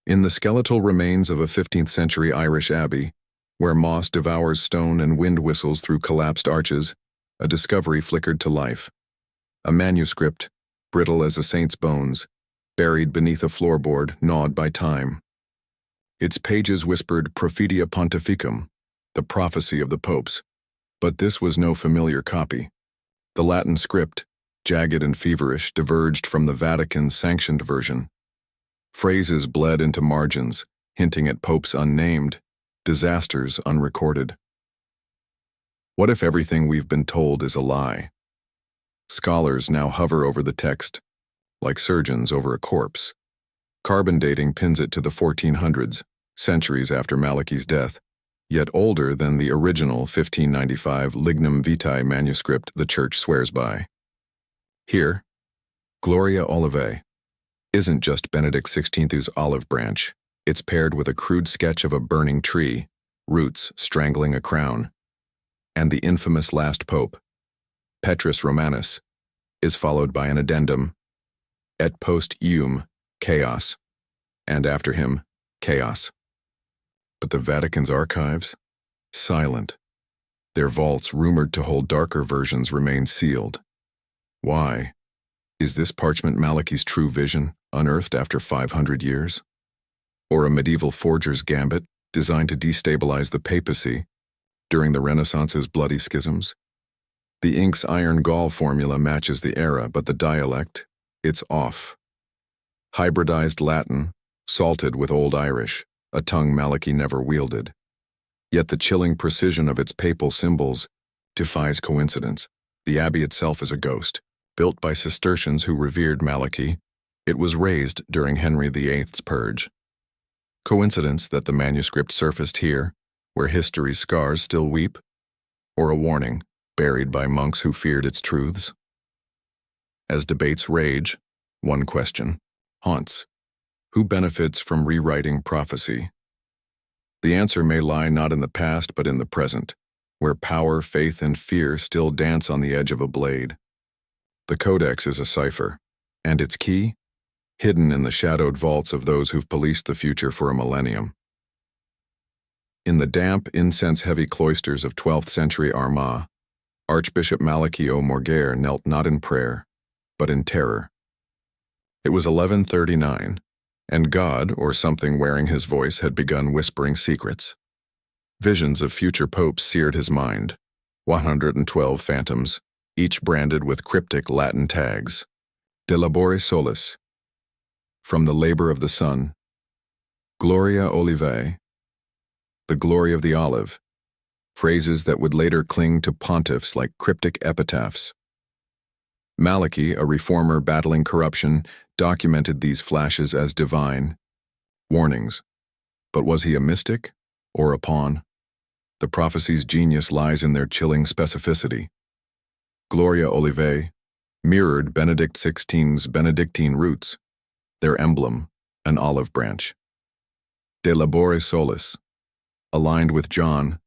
In the skeletal remains of a 15th century Irish abbey, where moss devours stone and wind whistles through collapsed arches, a discovery flickered to life. A manuscript, brittle as a saint's bones, buried beneath a floorboard gnawed by time. Its pages whispered Prophetia Pontificum, the prophecy of the popes. But this was no familiar copy. The Latin script, jagged and feverish, diverged from the Vatican's sanctioned version. Phrases bled into margins, hinting at popes unnamed, disasters unrecorded. What if everything we've been told is a lie? Scholars now hover over the text, like surgeons over a corpse. Carbon dating pins it to the 1400s, centuries after Malachy's death, yet older than the original 1595 Lignum Vitae manuscript the Church swears by. Here, Gloria Olivae isn't just Benedict XVI's olive branch. It's paired with a crude sketch of a burning tree, roots strangling a crown. And the infamous last pope, Petrus Romanus, is followed by an addendum, et post eum, chaos, and after him, chaos. But the Vatican's archives? Silent. Their vaults, rumored to hold darker versions, remain sealed. Why? Is this parchment Malachy's true vision, unearthed after 500 years? Or a medieval forger's gambit, designed to destabilize the papacy during the Renaissance's bloody schisms? The ink's iron gall formula matches the era, but the dialect, it's off. Hybridized Latin, salted with Old Irish, a tongue Malachy never wielded. Yet the chilling precision of its papal symbols defies coincidence. The abbey itself is a ghost. Built by Cistercians who revered Malachy, it was razed during Henry VIII's purge. Coincidence that the manuscript surfaced here, where history's scars still weep? Or a warning, buried by monks who feared its truths? As debates rage, one question haunts: who benefits from rewriting prophecy? The answer may lie not in the past but in the present, where power, faith, and fear still dance on the edge of a blade. The Codex is a cipher, and its key? Hidden in the shadowed vaults of those who've policed the future for a millennium. In the damp, incense-heavy cloisters of 12th century Armagh, Archbishop Malachy O'Morgair knelt not in prayer, but in terror. It was 1139, and God, or something wearing his voice, had begun whispering secrets. Visions of future popes seared his mind, 112 phantoms, each branded with cryptic Latin tags. De labore solis, from the labor of the sun. Gloria Olivae, the glory of the olive, phrases that would later cling to pontiffs like cryptic epitaphs. Malachy, a reformer battling corruption, documented these flashes as divine warnings. But was he a mystic or a pawn? The prophecy's genius lies in their chilling specificity. Gloria Olivae mirrored Benedict XVI's Benedictine roots, their emblem, an olive branch. De labore solis, aligned with John,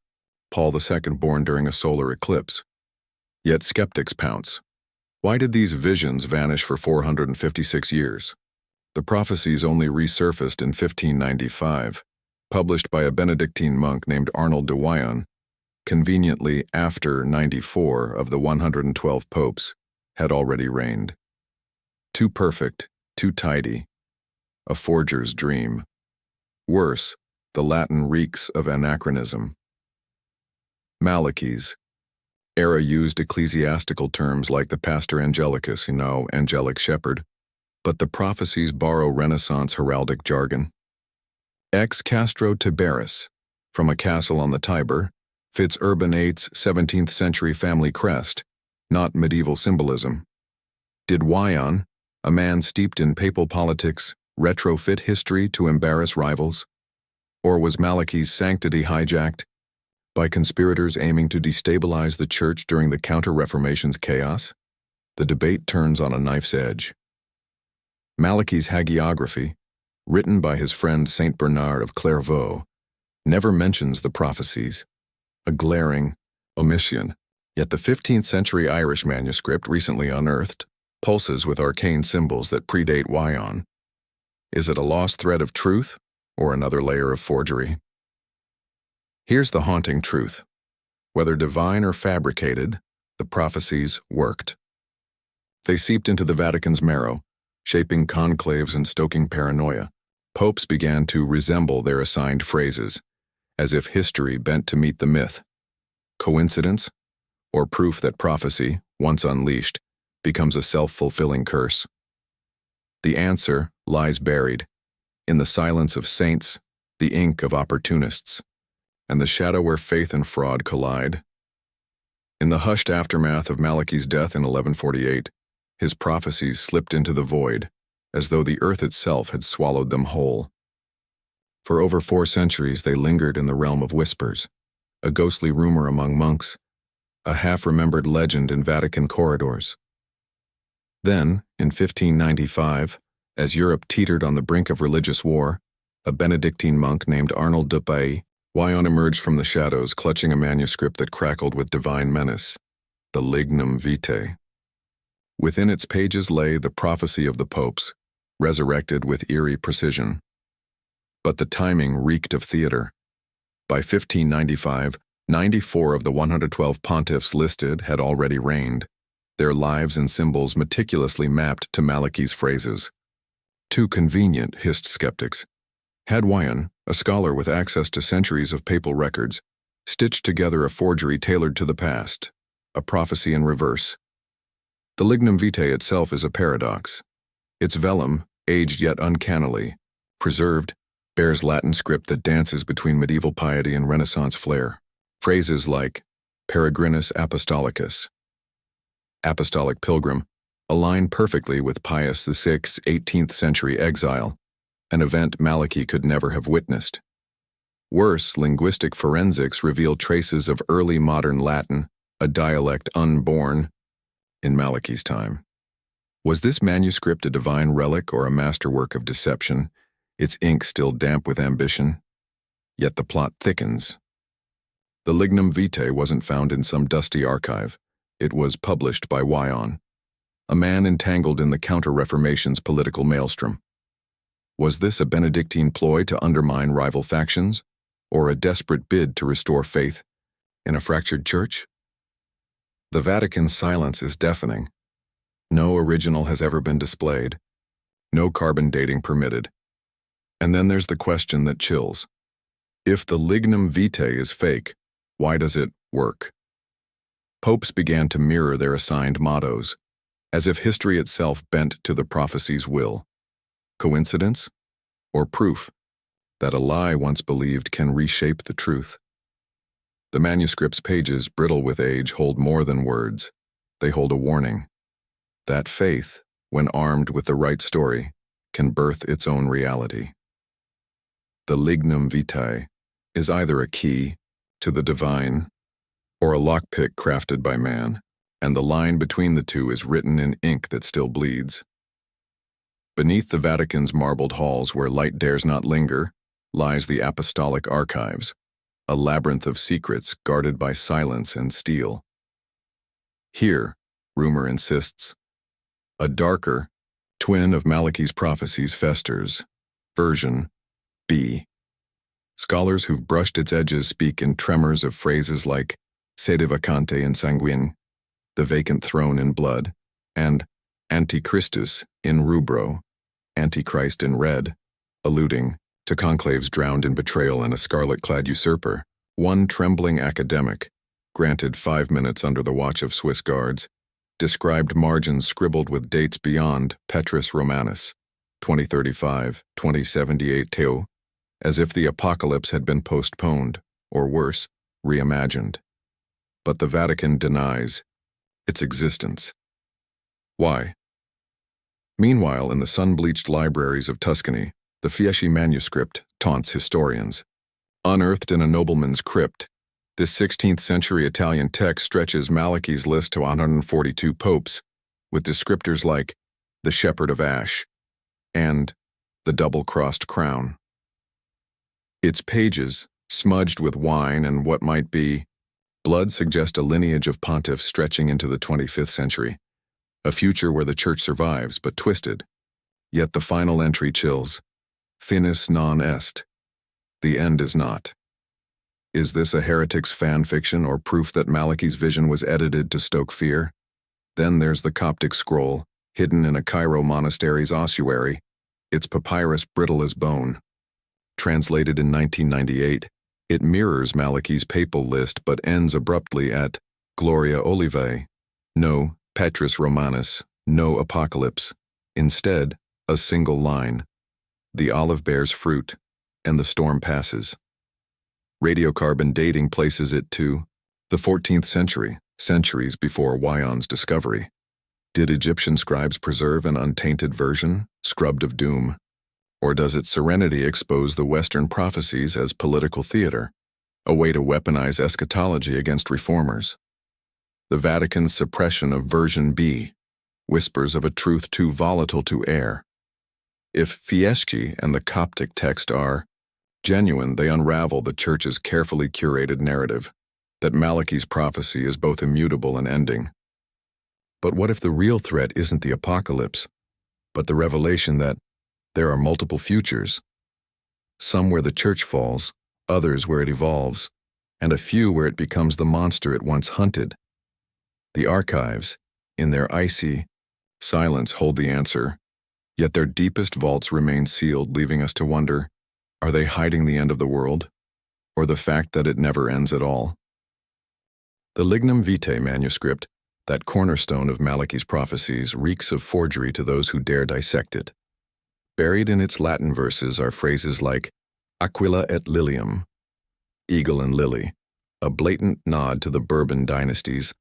Paul II, born during a solar eclipse. Yet skeptics pounce. Why did these visions vanish for 456 years? The prophecies only resurfaced in 1595, published by a Benedictine monk named Arnold de Wyon, conveniently after 94 of the 112 popes had already reigned. Too perfect, too tidy, a forger's dream. Worse, the Latin reeks of anachronism. Malachy's era used ecclesiastical terms like the Pastor Angelicus, angelic shepherd, but the prophecies borrow Renaissance heraldic jargon. Ex Castro Tiberis, from a castle on the Tiber, fits Urban VIII's 17th century family crest, not medieval symbolism. Did Wyon, a man steeped in papal politics, retrofit history to embarrass rivals? Or was Malachy's sanctity hijacked by conspirators aiming to destabilize the Church during the Counter-Reformation's chaos? The debate turns on a knife's edge. Malachy's hagiography, written by his friend Saint Bernard of Clairvaux, never mentions the prophecies, a glaring omission. Yet the 15th century Irish manuscript, recently unearthed, pulses with arcane symbols that predate Wyon. Is it a lost thread of truth, or another layer of forgery. Here's the haunting truth. Whether divine or fabricated, the prophecies worked. They seeped into the Vatican's marrow, shaping conclaves and stoking paranoia. Popes began to resemble their assigned phrases, as if history bent to meet the myth. Coincidence? Or proof that prophecy, once unleashed, becomes a self-fulfilling curse? The answer lies buried in the silence of saints, the ink of opportunists, and the shadow where faith and fraud collide. In the hushed aftermath of Malachy's death in 1148, his prophecies slipped into the void, as though the earth itself had swallowed them whole. For over 4 centuries they lingered in the realm of whispers, a ghostly rumor among monks, a half-remembered legend in Vatican corridors. Then, in 1595, as Europe teetered on the brink of religious war, a Benedictine monk named Arnold de Paix emerged from the shadows clutching a manuscript that crackled with divine menace, the Lignum Vitae. Within its pages lay the prophecy of the popes, resurrected with eerie precision. But the timing reeked of theater. By 1595, 94 of the 112 pontiffs listed had already reigned, their lives and symbols meticulously mapped to Malachy's phrases. Too convenient, hissed skeptics. Had Wyon, a scholar with access to centuries of papal records, stitched together a forgery tailored to the past, a prophecy in reverse. The Lignum Vitae itself is a paradox. Its vellum, aged yet uncannily, preserved, bears Latin script that dances between medieval piety and Renaissance flair. Phrases like peregrinus apostolicus, apostolic pilgrim, align perfectly with Pius VI's 18th century exile, an event Malachy could never have witnessed. Worse, linguistic forensics reveal traces of early modern Latin, a dialect unborn in Malachy's time. Was this manuscript a divine relic or a masterwork of deception, its ink still damp with ambition? Yet the plot thickens. The Lignum Vitae wasn't found in some dusty archive. It was published by Wyon, a man entangled in the Counter-Reformation's political maelstrom. Was this a Benedictine ploy to undermine rival factions, or a desperate bid to restore faith in a fractured church? The Vatican's silence is deafening. No original has ever been displayed. No carbon dating permitted. And then there's the question that chills. If the Lignum Vitae is fake, why does it work? Popes began to mirror their assigned mottos, as if history itself bent to the prophecy's will. Coincidence? Or proof that a lie once believed can reshape the truth? The manuscript's pages, brittle with age, hold more than words. They hold a warning. That faith, when armed with the right story, can birth its own reality. The Lignum Vitae is either a key to the divine or a lockpick crafted by man, and the line between the two is written in ink that still bleeds. Beneath the Vatican's marbled halls where light dares not linger, lies the apostolic archives, a labyrinth of secrets guarded by silence and steel. Here, rumor insists, a darker twin of Malachy's prophecies festers, version B. Scholars who've brushed its edges speak in tremors of phrases like sede vacante in sanguine, the vacant throne in blood, and Antichristus in rubro, Antichrist in red, alluding to conclaves drowned in betrayal and a scarlet-clad usurper. One trembling academic, granted 5 minutes under the watch of Swiss guards, described margins scribbled with dates beyond Petrus Romanus, 2035, 2078 Teo, as if the apocalypse had been postponed, or worse, reimagined. But the Vatican denies its existence. Why? Meanwhile, in the sun-bleached libraries of Tuscany, the Fieschi manuscript taunts historians. Unearthed in a nobleman's crypt, this 16th-century Italian text stretches Malachy's list to 142 popes, with descriptors like the Shepherd of Ash and the double-crossed crown. Its pages, smudged with wine and what might be blood, suggest a lineage of pontiffs stretching into the 25th century, a future where the Church survives but twisted. Yet the final entry chills. Finis non est. The end is not. Is this a heretic's fan fiction or proof that Malachy's vision was edited to stoke fear? Then there's the Coptic scroll, hidden in a Cairo monastery's ossuary, its papyrus brittle as bone. Translated in 1998, it mirrors Malachy's papal list but ends abruptly at Gloria Olivae, no Petrus Romanus, no apocalypse. Instead, a single line. The olive bears fruit, and the storm passes. Radiocarbon dating places it to the 14th century, centuries before Wyon's discovery. Did Egyptian scribes preserve an untainted version, scrubbed of doom? Or does its serenity expose the Western prophecies as political theater, a way to weaponize eschatology against reformers? The Vatican's suppression of version B, whispers of a truth too volatile to air. If Fieschi and the Coptic text are genuine, they unravel the Church's carefully curated narrative that Malachy's prophecy is both immutable and ending. But what if the real threat isn't the apocalypse, but the revelation that there are multiple futures, some where the Church falls, others where it evolves, and a few where it becomes the monster it once hunted? The archives, in their icy silence, hold the answer, yet their deepest vaults remain sealed, leaving us to wonder, are they hiding the end of the world, or the fact that it never ends at all? The Lignum Vitae manuscript, that cornerstone of Malachy's prophecies, reeks of forgery to those who dare dissect it. Buried in its Latin verses are phrases like aquila et lilium, eagle and lily, a blatant nod to the Bourbon dynasty's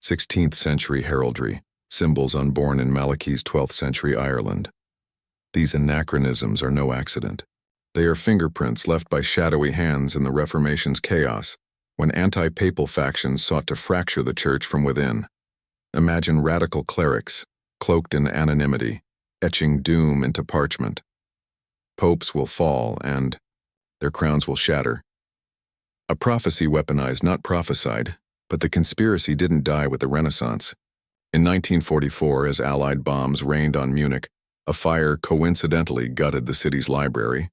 16th century heraldry, symbols unborn in Malachy's 12th century Ireland. These anachronisms are no accident. They are fingerprints left by shadowy hands in the Reformation's chaos, when anti-papal factions sought to fracture the Church from within. Imagine radical clerics, cloaked in anonymity, etching doom into parchment. Popes will fall and their crowns will shatter. A prophecy weaponized, not prophesied, but the conspiracy didn't die with the Renaissance. In 1944, as Allied bombs rained on Munich, a fire coincidentally gutted the city's library,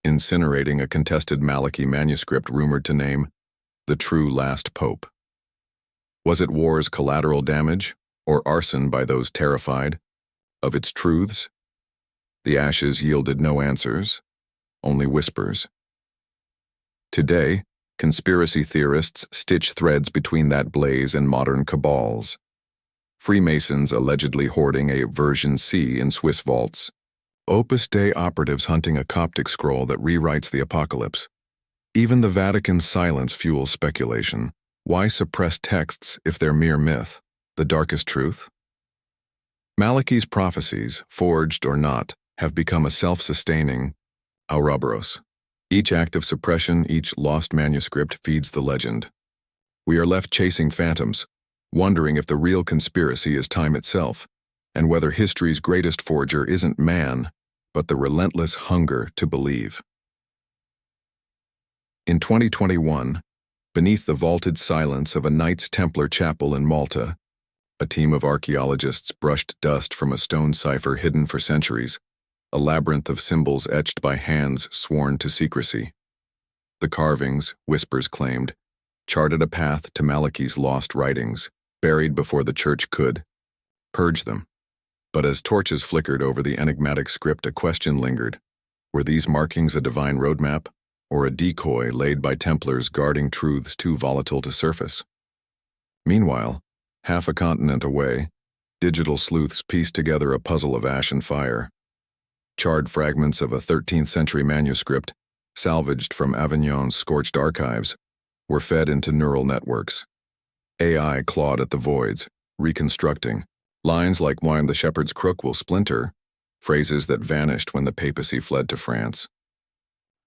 incinerating a contested Malachy manuscript rumored to name the true last pope. Was it war's collateral damage, or arson by those terrified of its truths? The ashes yielded no answers, only whispers. Today, conspiracy theorists stitch threads between that blaze and modern cabals. Freemasons allegedly hoarding a version C in Swiss vaults. Opus Dei operatives hunting a Coptic scroll that rewrites the apocalypse. Even the Vatican's silence fuels speculation. Why suppress texts if they're mere myth, the darkest truth? Malachy's prophecies, forged or not, have become a self-sustaining Ouroboros. Each act of suppression, each lost manuscript feeds the legend. We are left chasing phantoms, wondering if the real conspiracy is time itself, and whether history's greatest forger isn't man, but the relentless hunger to believe. In 2021, beneath the vaulted silence of a Knights Templar chapel in Malta, a team of archaeologists brushed dust from a stone cipher hidden for centuries, a labyrinth of symbols etched by hands sworn to secrecy. The carvings, whispers claimed, charted a path to Malachy's lost writings, buried before the Church could purge them. But as torches flickered over the enigmatic script, a question lingered. Were these markings a divine roadmap, or a decoy laid by Templars guarding truths too volatile to surface? Meanwhile, half a continent away, digital sleuths pieced together a puzzle of ash and fire. Charred fragments of a 13th century manuscript, salvaged from Avignon's scorched archives, were fed into neural networks. AI clawed at the voids, reconstructing. Lines like "Why the shepherd's crook will splinter," phrases that vanished when the papacy fled to France.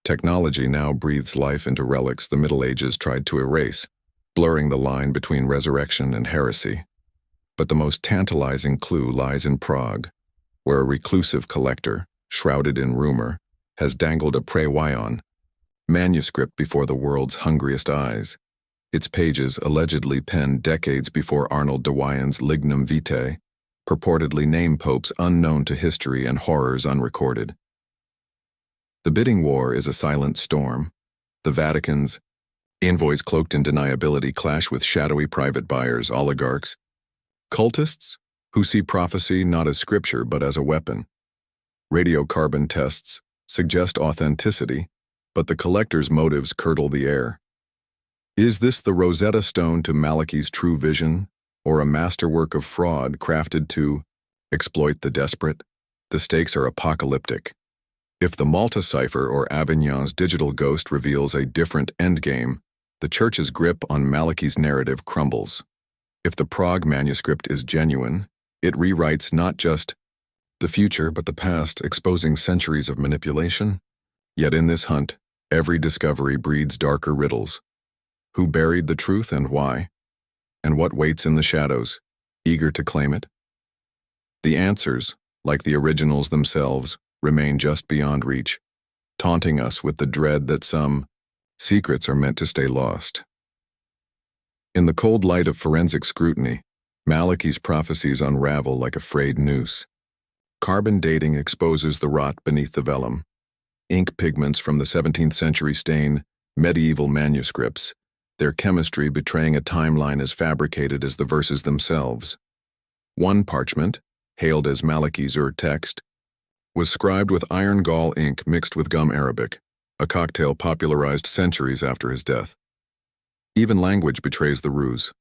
Technology now breathes life into relics the Middle Ages tried to erase, blurring the line between resurrection and heresy. But the most tantalizing clue lies in Prague, where a reclusive collector, shrouded in rumor, has dangled a Wyon manuscript before the world's hungriest eyes. Its pages, allegedly penned decades before Arnold de Wyon's Lignum Vitae, purportedly name popes unknown to history and horrors unrecorded. The bidding war is a silent storm. The Vatican's envoys cloaked in deniability clash with shadowy private buyers, oligarchs, cultists who see prophecy not as scripture but as a weapon. Radiocarbon tests suggest authenticity, but the collector's motives curdle the air. Is this the Rosetta Stone to Malachy's true vision, or a masterwork of fraud crafted to exploit the desperate? The stakes are apocalyptic. If the Malta cipher or Avignon's digital ghost reveals a different endgame, the Church's grip on Malachy's narrative crumbles. If the Prague manuscript is genuine, it rewrites not just the future but the past, exposing centuries of manipulation. Yet in this hunt, every discovery breeds darker riddles. Who buried the truth and why? And what waits in the shadows, eager to claim it? The answers, like the originals themselves, remain just beyond reach, taunting us with the dread that some secrets are meant to stay lost. In the cold light of forensic scrutiny, Malachy's prophecies unravel like a frayed noose. Carbon dating exposes the rot beneath the vellum. Ink pigments from the 17th century stain medieval manuscripts, their chemistry betraying a timeline as fabricated as the verses themselves. One parchment, hailed as Malachy's text, was scribed with iron gall ink mixed with gum arabic, a cocktail popularized centuries after his death. Even language betrays the ruse.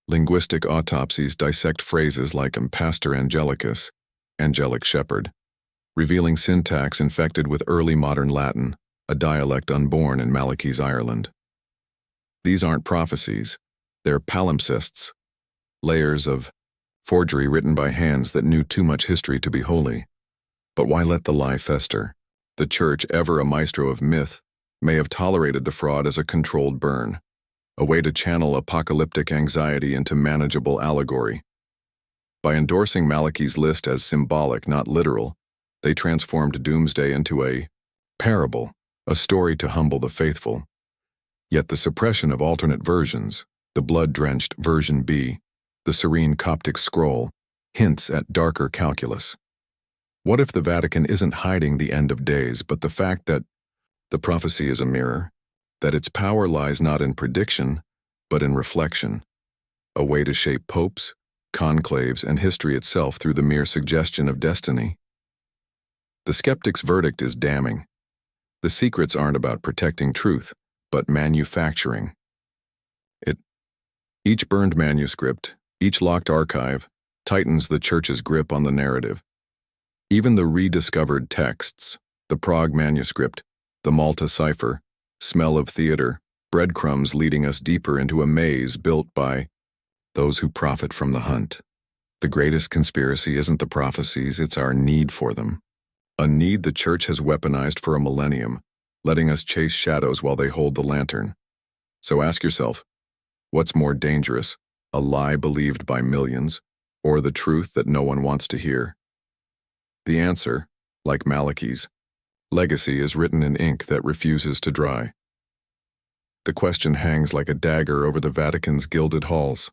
Linguistic autopsies dissect phrases like impastor angelicus, angelic shepherd, revealing syntax infected with early modern Latin, a dialect unborn in Malachy's Ireland. These aren't prophecies, they're palimpsests, layers of forgery written by hands that knew too much history to be holy. But why let the lie fester? The Church, ever a maestro of myth, may have tolerated the fraud as a controlled burn, a way to channel apocalyptic anxiety into manageable allegory. By endorsing Malachy's list as symbolic, not literal, they transformed doomsday into a parable, a story to humble the faithful. Yet the suppression of alternate versions, the blood-drenched version B, the serene Coptic scroll, hints at darker calculus. What if the Vatican isn't hiding the end of days, but the fact that the prophecy is a mirror, that its power lies not in prediction, but in reflection, a way to shape popes, conclaves, and history itself through the mere suggestion of destiny? The skeptic's verdict is damning. The secrets aren't about protecting truth, but manufacturing it. Each burned manuscript, each locked archive, tightens the Church's grip on the narrative. Even the rediscovered texts, the Prague manuscript, the Malta cipher, smell of theater, breadcrumbs leading us deeper into a maze built by those who profit from the hunt. The greatest conspiracy isn't the prophecies, it's our need for them. A need the Church has weaponized for a millennium, letting us chase shadows while they hold the lantern. So ask yourself, what's more dangerous, a lie believed by millions, or the truth that no one wants to hear? The answer, like Malachy's legacy, is written in ink that refuses to dry. The question hangs like a dagger over the Vatican's gilded halls.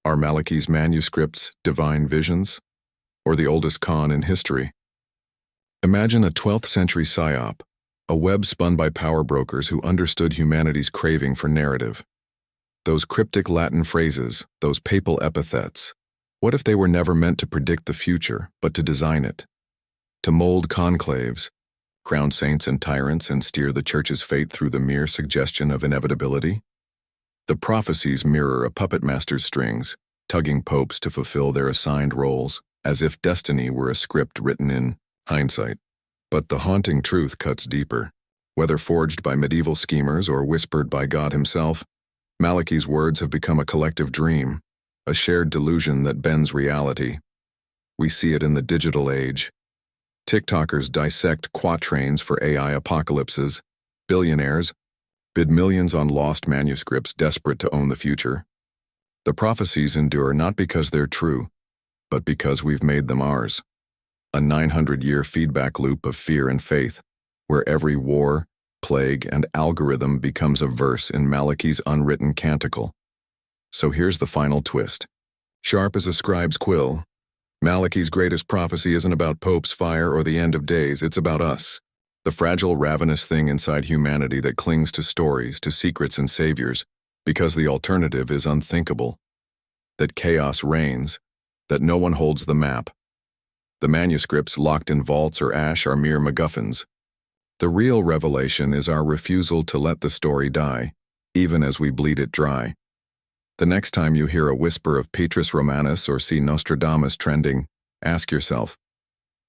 Are Malachy's manuscripts divine visions, or the oldest con in history? Imagine a 12th century psyop, a web spun by power brokers who understood humanity's craving for narrative. Those cryptic Latin phrases, those papal epithets, what if they were never meant to predict the future, but to design it? To mold conclaves, crown saints and tyrants, and steer the Church's fate through the mere suggestion of inevitability? The prophecies mirror a puppet master's strings, tugging popes to fulfill their assigned roles, as if destiny were a script written in hindsight. But the haunting truth cuts deeper. Whether forged by medieval schemers or whispered by God himself, Malachy's words have become a collective dream, a shared delusion that bends reality. We see it in the digital age. TikTokers dissect quatrains for AI apocalypses. Billionaires bid millions on lost manuscripts desperate to own the future. The prophecies endure not because they're true, but because we've made them ours. A 900-year feedback loop of fear and faith, where every war, plague, and algorithm becomes a verse in Malachy's unwritten canticle. So here's the final twist. Sharp as a scribe's quill, Malachy's greatest prophecy isn't about popes, fire, or the end of days, it's about us, The fragile, ravenous thing inside humanity that clings to stories, to secrets and saviors, because the alternative is unthinkable. That chaos reigns, that no one holds the map. The manuscripts locked in vaults or ash are mere MacGuffins. The real revelation is our refusal to let the story die, even as we bleed it dry. The next time you hear a whisper of Petrus Romanus or see Nostradamus trending, ask yourself,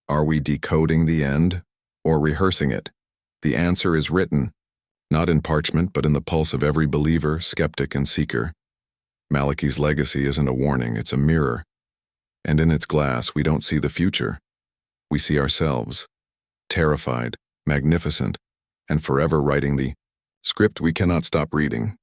are we decoding the end or rehearsing it? The answer is written, not in parchment but in the pulse of every believer, skeptic, and seeker. Malachy's legacy isn't a warning, it's a mirror. And in its glass, we don't see the future. We see ourselves, terrified, magnificent, and forever writing the script we cannot stop reading.